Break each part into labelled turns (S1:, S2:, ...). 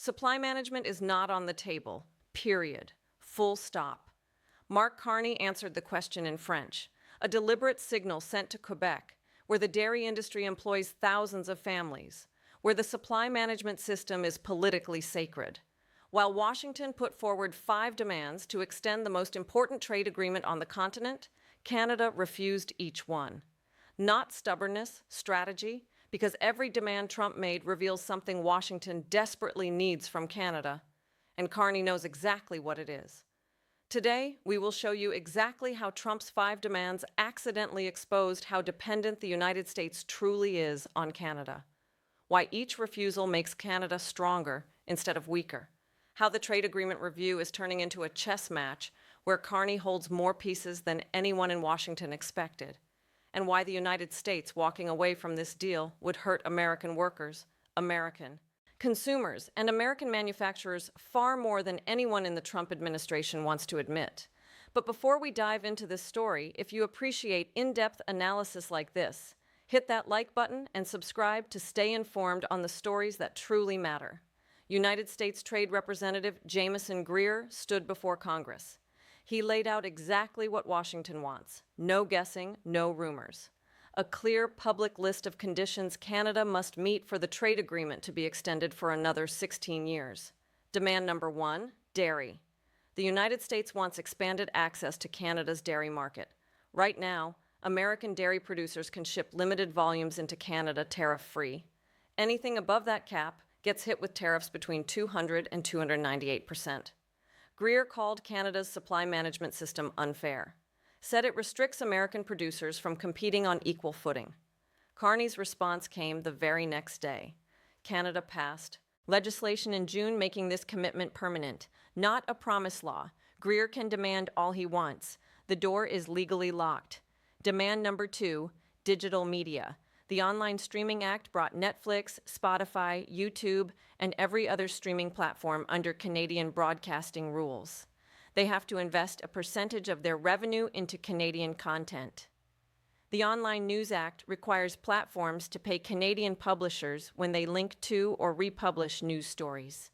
S1: Supply management is not on the table, period. Full stop. Mark Carney answered the question in French, a deliberate signal sent to Quebec, where the dairy industry employs thousands of families, where the supply management system is politically sacred. While Washington put forward 5 demands to extend the most important trade agreement on the continent, Canada refused each one. Not stubbornness, strategy, because every demand Trump made reveals something Washington desperately needs from Canada, and Carney knows exactly what it is. Today, we will show you exactly how Trump's 5 demands accidentally exposed how dependent the United States truly is on Canada, why each refusal makes Canada stronger instead of weaker, how the trade agreement review is turning into a chess match where Carney holds more pieces than anyone in Washington expected, and why the United States walking away from this deal would hurt American workers, American consumers, and American manufacturers far more than anyone in the Trump administration wants to admit. But before we dive into this story, if you appreciate in-depth analysis like this, hit that like button and subscribe to stay informed on the stories that truly matter. United States Trade Representative Jamieson Greer stood before Congress. He laid out exactly what Washington wants. No guessing, no rumors. A clear public list of conditions Canada must meet for the trade agreement to be extended for another 16 years. Demand number 1, dairy. The United States wants expanded access to Canada's dairy market. Right now, American dairy producers can ship limited volumes into Canada tariff-free. Anything above that cap gets hit with tariffs between 200 and 298%. Greer called Canada's supply management system unfair, said it restricts American producers from competing on equal footing. Carney's response came the very next day. Canada passed legislation in June making this commitment permanent, not a promise law. Greer can demand all he wants. The door is legally locked. Demand number 2, digital media. The Online Streaming Act brought Netflix, Spotify, YouTube, and every other streaming platform under Canadian broadcasting rules. They have to invest a percentage of their revenue into Canadian content. The Online News Act requires platforms to pay Canadian publishers when they link to or republish news stories.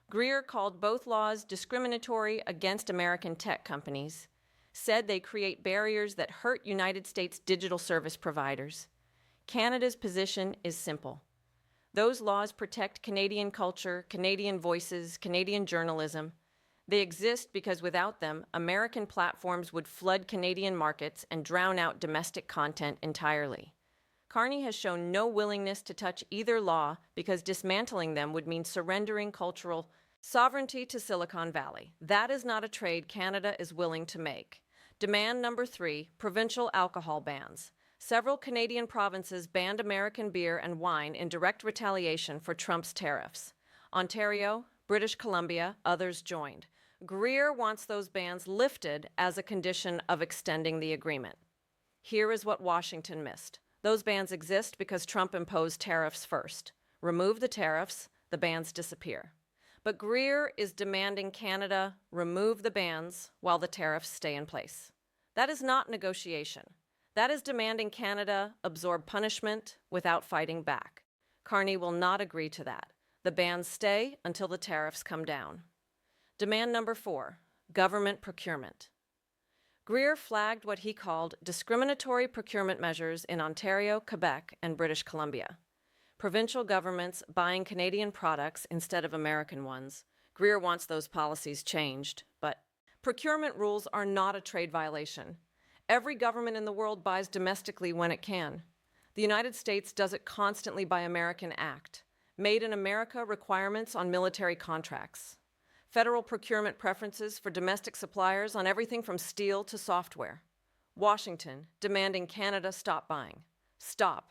S1: Greer called both laws discriminatory against American tech companies, said they create barriers that hurt United States digital service providers. Canada's position is simple. Those laws protect Canadian culture, Canadian voices, Canadian journalism. They exist because without them, American platforms would flood Canadian markets and drown out domestic content entirely. Carney has shown no willingness to touch either law because dismantling them would mean surrendering cultural sovereignty to Silicon Valley. That is not a trade Canada is willing to make. Demand number 3, provincial alcohol bans. Several Canadian provinces banned American beer and wine in direct retaliation for Trump's tariffs. Ontario, British Columbia, others joined. Greer wants those bans lifted as a condition of extending the agreement. Here is what Washington missed. Those bans exist because Trump imposed tariffs first. Remove the tariffs, the bans disappear. But Greer is demanding Canada remove the bans while the tariffs stay in place. That is not negotiation. That is demanding Canada absorb punishment without fighting back. Carney will not agree to that. The bans stay until the tariffs come down. Demand number 4, government procurement. Greer flagged what he called discriminatory procurement measures in Ontario, Quebec, and British Columbia. Provincial governments buying Canadian products instead of American ones. Greer wants those policies changed, but procurement rules are not a trade violation. Every government in the world buys domestically when it can. The United States does it constantly by American Act. Made in America requirements on military contracts. Federal procurement preferences for domestic suppliers on everything from steel to software. Washington demanding Canada stop buying. Stop.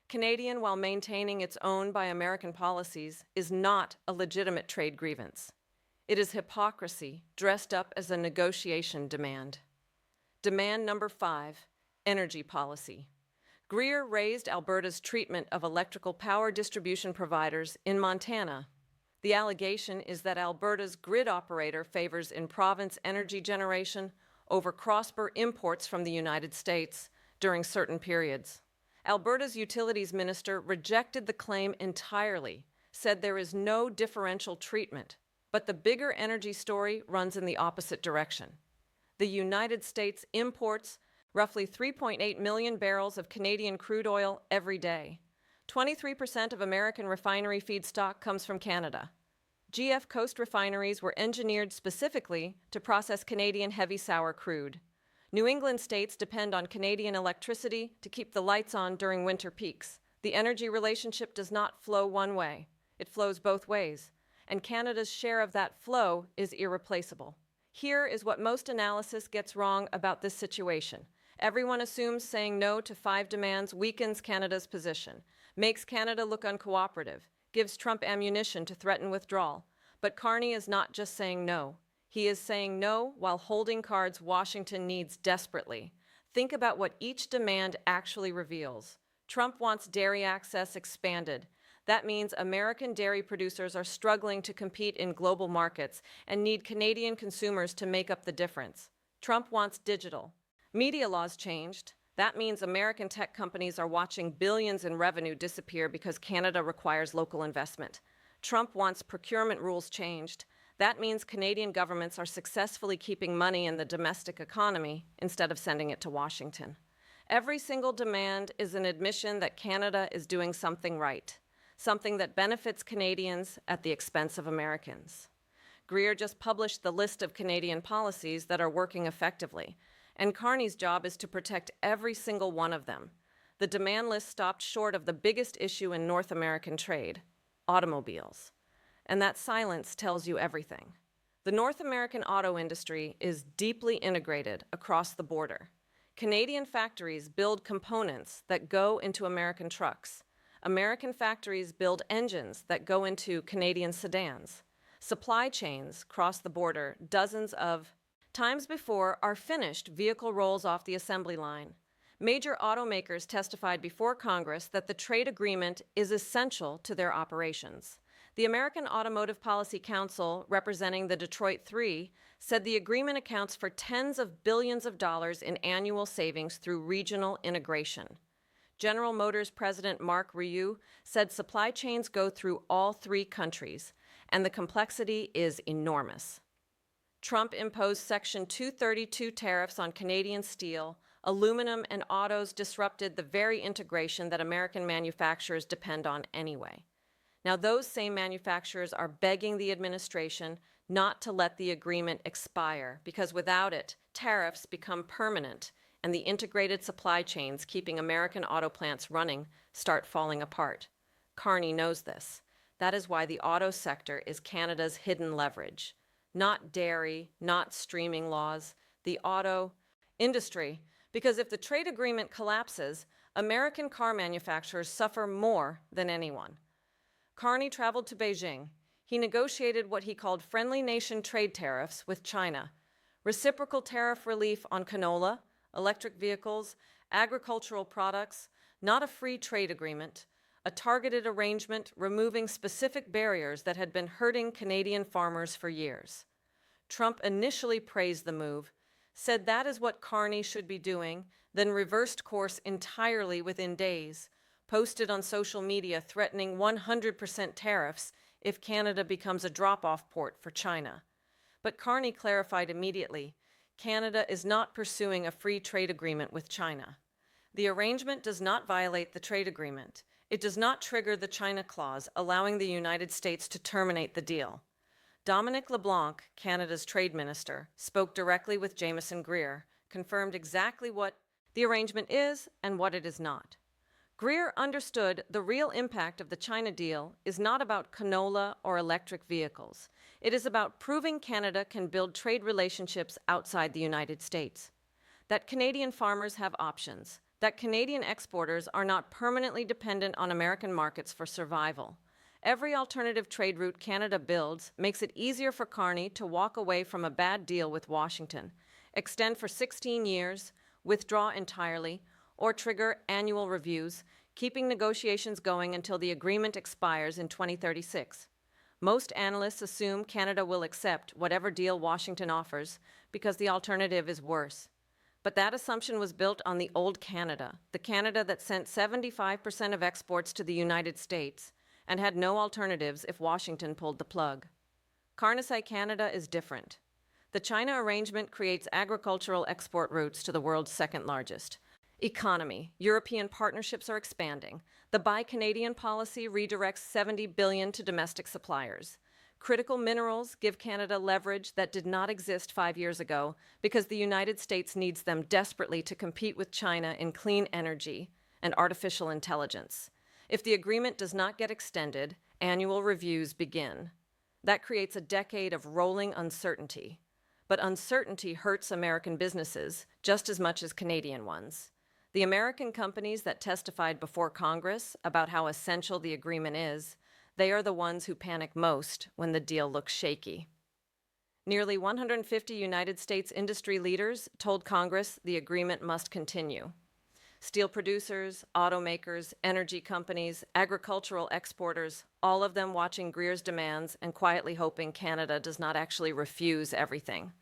S1: Canadian, while maintaining its own by American policies, is not a legitimate trade grievance. It is hypocrisy dressed up as a negotiation demand. Demand number 5, energy policy. Greer raised Alberta's treatment of electrical power distribution providers in Montana. The allegation is that Alberta's grid operator favors in-province energy generation over cross-border imports from the United States during certain periods. Alberta's utilities minister rejected the claim entirely, said there is no differential treatment. But the bigger energy story runs in the opposite direction. The United States imports roughly 3.8 million barrels of Canadian crude oil every day. 23% of American refinery feedstock comes from Canada. GF Coast refineries were engineered specifically to process Canadian heavy sour crude. New England states depend on Canadian electricity to keep the lights on during winter peaks. The energy relationship does not flow one way. It flows both ways, and Canada's share of that flow is irreplaceable. Here is what most analysis gets wrong about this situation. Everyone assumes saying no to 5 demands weakens Canada's position, makes Canada look uncooperative, gives Trump ammunition to threaten withdrawal. But Carney is not just saying no. He is saying no while holding cards Washington needs desperately. Think about what each demand actually reveals. Trump wants dairy access expanded. That means American dairy producers are struggling to compete in global markets and need Canadian consumers to make up the difference. Trump wants digital. Media laws changed. That means American tech companies are watching billions in revenue disappear because Canada requires local investment. Trump wants procurement rules changed. That means Canadian governments are successfully keeping money in the domestic economy instead of sending it to Washington. Every single demand is an admission that Canada is doing something right, something that benefits Canadians at the expense of Americans. Greer just published the list of Canadian policies that are working effectively, and Carney's job is to protect every single one of them. The demand list stopped short of the biggest issue in North American trade, automobiles. And that silence tells you everything. The North American auto industry is deeply integrated across the border. Canadian factories build components that go into American trucks. American factories build engines that go into Canadian sedans. Supply chains cross the border dozens of times before our finished vehicle rolls off the assembly line. Major automakers testified before Congress that the trade agreement is essential to their operations. The American Automotive Policy Council, representing the Detroit Three, said the agreement accounts for tens of billions of dollars in annual savings through regional integration. General Motors President Mark Ryu said supply chains go through all 3 countries, and the complexity is enormous. Trump imposed Section 232 tariffs on Canadian steel, aluminum, and autos disrupted the very integration that American manufacturers depend on anyway. Now, those same manufacturers are begging the administration not to let the agreement expire, because without it, tariffs become permanent, and the integrated supply chains keeping American auto plants running start falling apart. Carney knows this. That is why the auto sector is Canada's hidden leverage. Not dairy, not streaming laws, the auto industry. Because if the trade agreement collapses, American car manufacturers suffer more than anyone. Carney traveled to Beijing. He negotiated what he called friendly nation trade tariffs with China, reciprocal tariff relief on canola, electric vehicles, agricultural products, not a free trade agreement, a targeted arrangement removing specific barriers that had been hurting Canadian farmers for years. Trump initially praised the move, said that is what Carney should be doing, then reversed course entirely within days, posted on social media threatening 100% tariffs if Canada becomes a drop-off port for China. But Carney clarified immediately, Canada is not pursuing a free trade agreement with China. The arrangement does not violate the trade agreement. It does not trigger the China clause, allowing the United States to terminate the deal. Dominic LeBlanc, Canada's trade minister, spoke directly with Jameson Greer, confirmed exactly what the arrangement is and what it is not. Greer understood the real impact of the China deal is not about canola or electric vehicles. It is about proving Canada can build trade relationships outside the United States, that Canadian farmers have options, that Canadian exporters are not permanently dependent on American markets for survival. Every alternative trade route Canada builds makes it easier for Carney to walk away from a bad deal with Washington, extend for 16 years, withdraw entirely, or trigger annual reviews, keeping negotiations going until the agreement expires in 2036. Most analysts assume Canada will accept whatever deal Washington offers because the alternative is worse. But that assumption was built on the old Canada, the Canada that sent 75% of exports to the United States, and had no alternatives if Washington pulled the plug. Carnesite Canada is different. The China arrangement creates agricultural export routes to the world's second largest economy. European partnerships are expanding. The Buy Canadian policy redirects $70 billion to domestic suppliers. Critical minerals give Canada leverage that did not exist 5 years ago because the United States needs them desperately to compete with China in clean energy and artificial intelligence. If the agreement does not get extended, annual reviews begin. That creates a decade of rolling uncertainty. But uncertainty hurts American businesses just as much as Canadian ones. The American companies that testified before Congress about how essential the agreement is, they are the ones who panic most when the deal looks shaky. Nearly 150 United States industry leaders told Congress the agreement must continue. Steel producers, automakers, energy companies, agricultural exporters, all of them watching Greer's demands and quietly hoping Canada does not actually refuse everything.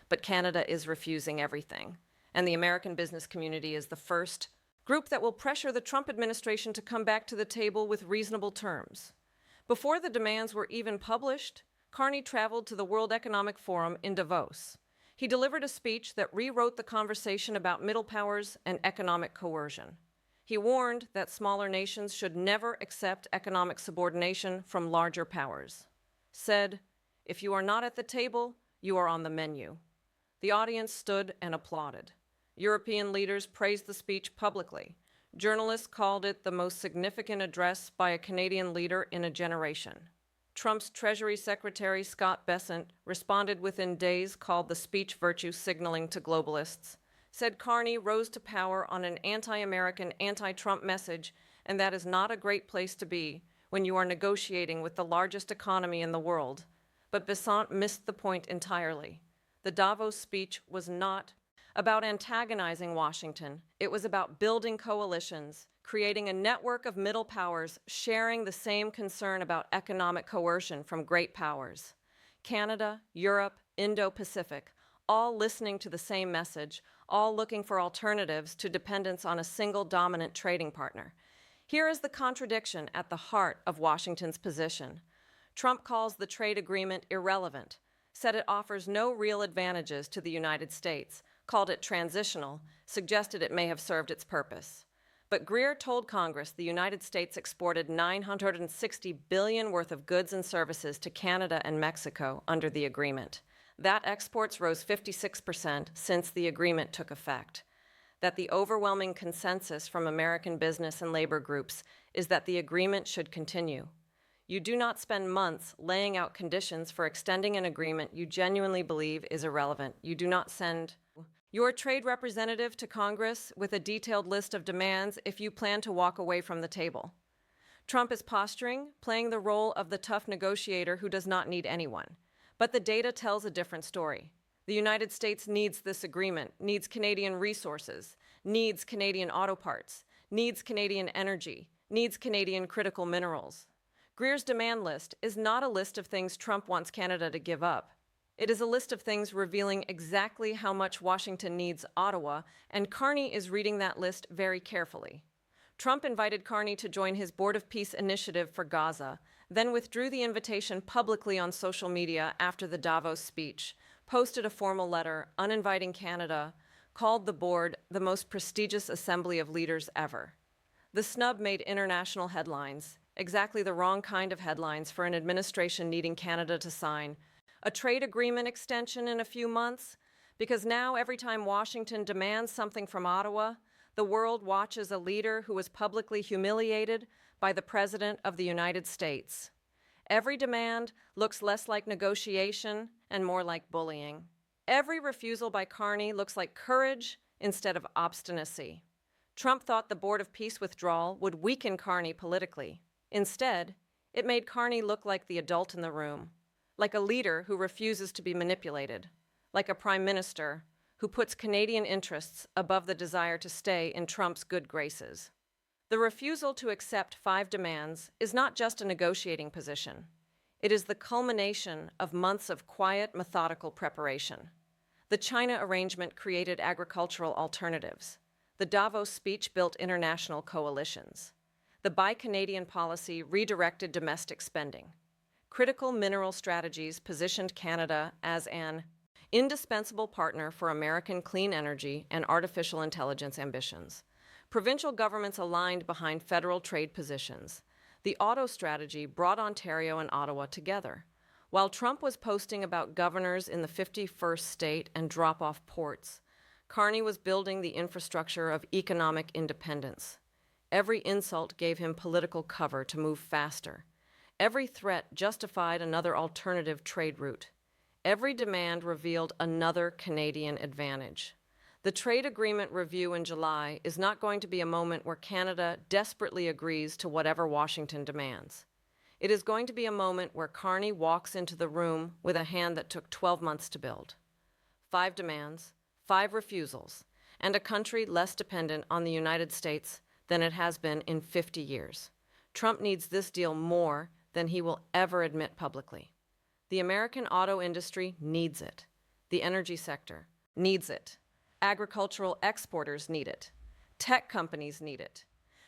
S1: But Canada is refusing everything, and the American business community is the first group that will pressure the Trump administration to come back to the table with reasonable terms. Before the demands were even published, Carney traveled to the World Economic Forum in Davos. He delivered a speech that rewrote the conversation about middle powers and economic coercion. He warned that smaller nations should never accept economic subordination from larger powers. Said, "If you are not at the table, you are on the menu." The audience stood and applauded. European leaders praised the speech publicly. Journalists called it the most significant address by a Canadian leader in a generation. Trump's Treasury Secretary Scott Bessent responded within days, called the speech virtue signaling to globalists, said Carney rose to power on an anti-American, anti-Trump message, and that is not a great place to be when you are negotiating with the largest economy in the world. But Bessent missed the point entirely. The Davos speech was not about antagonizing Washington. It was about building coalitions, creating a network of middle powers sharing the same concern about economic coercion from great powers. Canada, Europe, Indo-Pacific, all listening to the same message, all looking for alternatives to dependence on a single dominant trading partner. Here is the contradiction at the heart of Washington's position. Trump calls the trade agreement irrelevant, said it offers no real advantages to the United States, called it transitional, suggested it may have served its purpose. But Greer told Congress the United States exported $960 billion worth of goods and services to Canada and Mexico under the agreement. That exports rose 56% since the agreement took effect. That the overwhelming consensus from American business and labor groups is that the agreement should continue. You do not spend months laying out conditions for extending an agreement you genuinely believe is irrelevant. You do not send your trade representative to Congress with a detailed list of demands if you plan to walk away from the table. Trump is posturing, playing the role of the tough negotiator who does not need anyone. But the data tells a different story. The United States needs this agreement, needs Canadian resources, needs Canadian auto parts, needs Canadian energy, needs Canadian critical minerals. Greer's demand list is not a list of things Trump wants Canada to give up. It is a list of things revealing exactly how much Washington needs Ottawa, and Carney is reading that list very carefully. Trump invited Carney to join his Board of Peace initiative for Gaza, then withdrew the invitation publicly on social media after the Davos speech, posted a formal letter uninviting Canada, called the board the most prestigious assembly of leaders ever. The snub made international headlines, exactly the wrong kind of headlines for an administration needing Canada to sign a trade agreement extension in a few months, because now every time Washington demands something from Ottawa, the world watches a leader who was publicly humiliated by the President of the United States. Every demand looks less like negotiation and more like bullying. Every refusal by Carney looks like courage instead of obstinacy. Trump thought the Board of Peace withdrawal would weaken Carney politically. Instead, it made Carney look like the adult in the room, like a leader who refuses to be manipulated, like a prime minister who puts Canadian interests above the desire to stay in Trump's good graces. The refusal to accept 5 demands is not just a negotiating position. It is the culmination of months of quiet, methodical preparation. The China arrangement created agricultural alternatives. The Davos speech built international coalitions. The Buy Canadian policy redirected domestic spending. Critical mineral strategies positioned Canada as an indispensable partner for American clean energy and artificial intelligence ambitions. Provincial governments aligned behind federal trade positions. The auto strategy brought Ontario and Ottawa together. While Trump was posting about governors in the 51st state and drop-off ports, Carney was building the infrastructure of economic independence. Every insult gave him political cover to move faster. Every threat justified another alternative trade route. Every demand revealed another Canadian advantage. The trade agreement review in July is not going to be a moment where Canada desperately agrees to whatever Washington demands. It is going to be a moment where Carney walks into the room with a hand that took 12 months to build. 5 demands, 5 refusals, and a country less dependent on the United States than it has been in 50 years. Trump needs this deal more than he will ever admit publicly. The American auto industry needs it. The energy sector needs it. Agricultural exporters need it. Tech companies need it.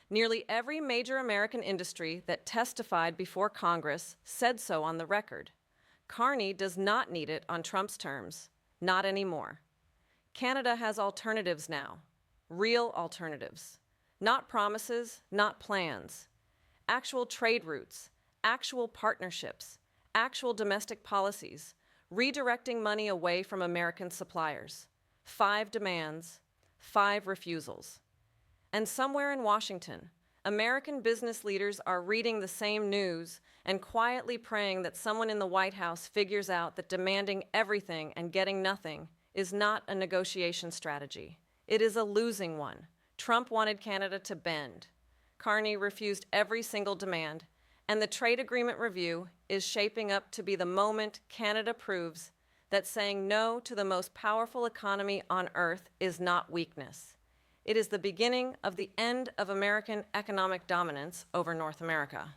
S1: Nearly every major American industry that testified before Congress said so on the record. Carney does not need it on Trump's terms. Not anymore. Canada has alternatives now. Real alternatives. Not promises, not plans. Actual trade routes, actual partnerships, actual domestic policies, redirecting money away from American suppliers. 5 demands, 5 refusals. And somewhere in Washington, American business leaders are reading the same news and quietly praying that someone in the White House figures out that demanding everything and getting nothing is not a negotiation strategy. It is a losing one. Trump wanted Canada to bend. Carney refused every single demand, and the trade agreement review is shaping up to be the moment Canada proves that saying no to the most powerful economy on earth is not weakness. It is the beginning of the end of American economic dominance over North America.